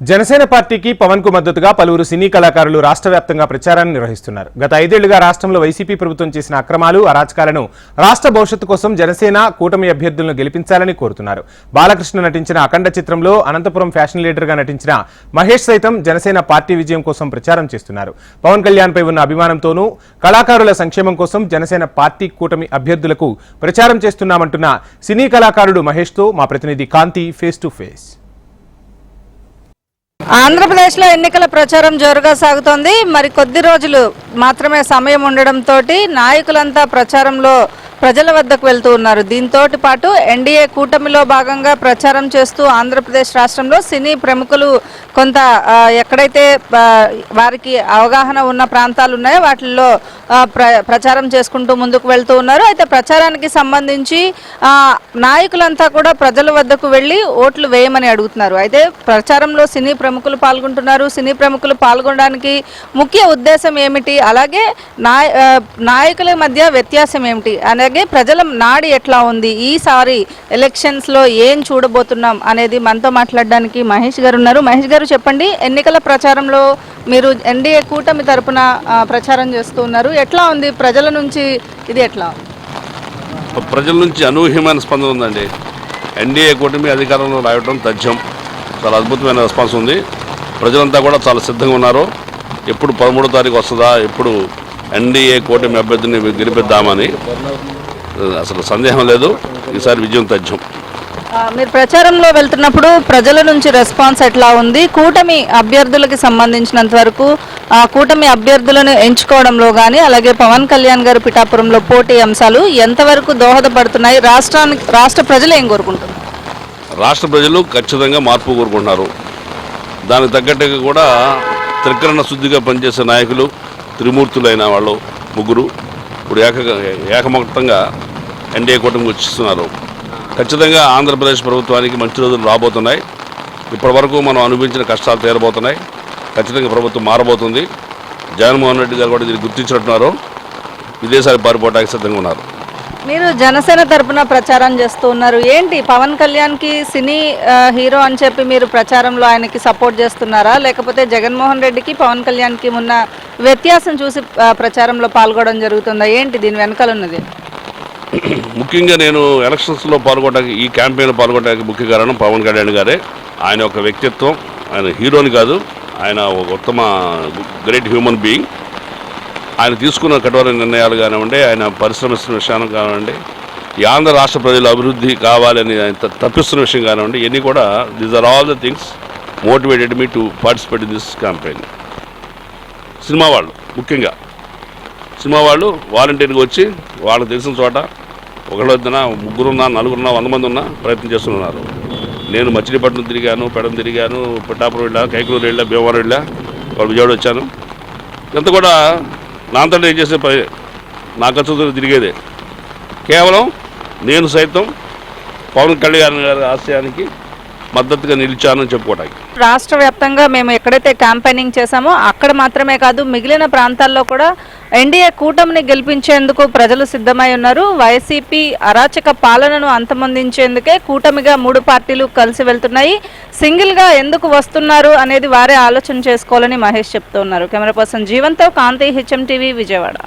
జనసేన పార్టీకి పవన్ కు మద్దతుగా పలువురు సినీ కళాకారులు రాష్ట్ర వ్యాప్తంగా ప్రచారాన్ని నిర్వహిస్తున్నారు. గత 5 ఏళ్లుగా రాష్ట్రంలో వైసీపీ ప్రభుత్వం చేసిన అక్రమాలు, అరాచకాలను రాష్ట్ర భవిష్యత్తు కోసం జనసేన కూటమి అభ్యర్థులను గెలిపించాలని కోరుతున్నారు. బాలకృష్ణ నటించిన అఖండ చిత్రంలో అనంతపురం ఫ్యాషన్ లీడర్ గా నటించిన మహేష్ సైతం జనసేన పార్టీ విజయం కోసం ప్రచారం చేస్తున్నారు. పవన్ కళ్యాణ్ పై ఉన్న అభిమానంతోనూ కళాకారుల సంక్షేమం కోసం జనసేన పార్టీ కూటమి అభ్యర్థులకు ప్రచారం చేస్తున్నామంటున్న సినీ కళాకారుడు మహేష్ తో మా ప్రతినిధి కాంతి ఫేస్ టు ఫేస్. ఆంధ్రప్రదేశ్లో ఎన్నికల ప్రచారం జోరుగా సాగుతోంది. మరి కొద్ది రోజులు మాత్రమే సమయం ఉండడంతో నాయకులంతా ప్రచారంలో ప్రజల వద్దకు వెళ్తూ ఉన్నారు. దీంతో పాటు ఎన్డీఏ కూటమిలో భాగంగా ప్రచారం చేస్తూ ఆంధ్రప్రదేశ్ రాష్ట్రంలో సినీ ప్రముఖులు కొంత ఎక్కడైతే వారికి అవగాహన ఉన్న ప్రాంతాలు ఉన్నాయో వాటిల్లో ప్రచారం చేసుకుంటూ ముందుకు వెళ్తూ ఉన్నారు. అయితే ప్రచారానికి సంబంధించి నాయకులంతా కూడా ప్రజల వద్దకు వెళ్ళి ఓట్లు వేయమని అడుగుతున్నారు. అయితే ప్రచారంలో సినీ ప్రముఖులు పాల్గొంటున్నారు. సినీ ప్రముఖులు పాల్గొనడానికి ముఖ్య ఉద్దేశం ఏమిటి, అలాగే నాయకుల మధ్య వ్యత్యాసం ఏమిటి, అలాగే ప్రజల నాడి ఎట్లా ఉంది, ఈసారి ఎలక్షన్స్ లో ఏం చూడబోతున్నాం అనేది మనతో మాట్లాడడానికి మహేష్ గారు ఉన్నారు. మహేష్ గారు చెప్పండి, ఎన్నికల ప్రచారంలో మీరు ఎన్డీఏ కూటమి తరపున ప్రచారం చేస్తూ ఉన్నారు. ఎట్లా ఉంది ప్రజల నుంచి? ఇది ఎట్లా ప్రజల నుంచి అనూహ్యమైన స్పందన ఉందండి. ఎన్డీఏ కూటమి అధికారంలో రావడం తథ్యం. చాలా అద్భుతమైన రెస్పాన్స్ ఉంది. ప్రజలంతా కూడా చాలా సిద్ధంగా ఉన్నారు. ఎప్పుడు 13వ తారీఖు వస్తుందా, ఎప్పుడు ఎన్డీఏ కూటమి అభ్యర్థిని గెలిపిద్దామని అసలు సందేహం లేదు. ఈసారి విజయం తథ్యం. మీరు ప్రచారంలో వెళ్తున్నప్పుడు ప్రజల నుంచి రెస్పాన్స్ ఎట్లా ఉంది? కూటమి అభ్యర్థులకి సంబంధించినంత వరకు కూటమి అభ్యర్థులను ఎంచుకోవడంలో కానీ, అలాగే పవన్ కళ్యాణ్ గారు పిఠాపురంలో పోటీ అంశాలు ఎంతవరకు దోహదపడుతున్నాయి? రాష్ట్ర ప్రజలు ఏం కోరుకుంటున్నారు? రాష్ట్ర ప్రజలు ఖచ్చితంగా మార్పు కోరుకుంటున్నారు. దానికి తగ్గట్టుగా కూడా త్రికరణ శుద్ధిగా పనిచేసే నాయకులు, త్రిమూర్తులైన వాళ్ళు ముగ్గురు ఇప్పుడు ఏకమొత్తంగా ఎన్డీఏ కూటమికి వచ్చిస్తున్నారు. ఖచ్చితంగా ఆంధ్రప్రదేశ్ ప్రభుత్వానికి మంచి రోజులు రాబోతున్నాయి. ఇప్పటి వరకు మనం అనుభవించిన కష్టాలు తీరబోతున్నాయి. ఖచ్చితంగా ప్రభుత్వం మారబోతుంది. జగన్మోహన్ రెడ్డి గారు కూడా దీన్ని గుర్తించినట్టున్నారు. విదేశాలకు పారిపోవడానికి సిద్ధంగా ఉన్నారు. మీరు జనసేన తరపున ప్రచారం చేస్తూ ఉన్నారు. ఏంటి, పవన్ కళ్యాణ్కి సినీ హీరో అని చెప్పి మీరు ప్రచారంలో ఆయనకి సపోర్ట్ చేస్తున్నారా, లేకపోతే జగన్మోహన్ రెడ్డికి పవన్ కళ్యాణ్కి ఉన్న వ్యత్యాసం చూసి ప్రచారంలో పాల్గొనడం జరుగుతుందా? ఏంటి దీని వెనకాల ఉన్నది? ముఖ్యంగా నేను ఎలక్షన్స్లో పాల్గొనడానికి, ఈ క్యాంపెయిన్లో పాల్గొనడానికి ముఖ్య కారణం పవన్ కళ్యాణ్ గారే. ఆయన ఒక వ్యక్తిత్వం, ఆయన హీరోని కాదు, ఆయన ఒక ఉత్తమ గ్రేట్ హ్యూమన్ బీయింగ్. ఆయన తీసుకున్న కఠోర నిర్ణయాలు కానివ్వండి, ఆయన పరిశ్రమిస్తున్న విషయాన్ని కానివ్వండి, ఈ ఆంధ్ర రాష్ట్ర ప్రజల అభివృద్ధి కావాలని ఆయన తప్పిస్తున్న విషయం కానివ్వండి, ఇవన్నీ కూడా these are all the things motivated me to participate in this campaign. Cinema వాళ్ళు, ముఖ్యంగా సినిమా వాళ్ళు వాలంటీర్గా వచ్చి వాళ్ళకి తెలిసిన చోట ఒకళ్ళు వద్దున, ముగ్గురున్నా, నలుగురున్నా, 100 మంది ఉన్నా ప్రయత్నం చేస్తున్నారు. నేను మచిలీపట్నం తిరిగాను, పెడం తిరిగాను, పిఠాపురం వెళ్ళా, కైకలూరు వెళ్ళా, భీమవరం వెళ్ళా, వాళ్ళు విజయవాడ వచ్చాను. ఇంత కూడా నాంతటి ఏం చేసే నా ఖర్చుతో తిరిగేదే. కేవలం నేను సైతం పవన్ కళ్యాణ్ గారి ఆశయానికి మద్దతుగా నిలిచానని చెప్పుకోవడానికి. రాష్ట్ర వ్యాప్తంగా మేము ఎక్కడైతే క్యాంపెయినింగ్ చేశామో అక్కడ మాత్రమే కాదు, మిగిలిన ప్రాంతాల్లో కూడా ఎన్డీఏ కూటమిని గెలిపించేందుకు ప్రజలు సిద్ధమై ఉన్నారు. వైసీపీ అరాచక పాలనను అంతమొందించేందుకే కూటమిగా 3 పార్టీలు కలిసి వెళ్తున్నాయి. సింగిల్గా ఎందుకు వస్తున్నారు అనేది వారే ఆలోచన చేసుకోవాలని మహేష్ చెప్తూ ఉన్నారు. కెమెరా పర్సన్ జీవన్తో కాంతి, HM టీవీ, విజయవాడ.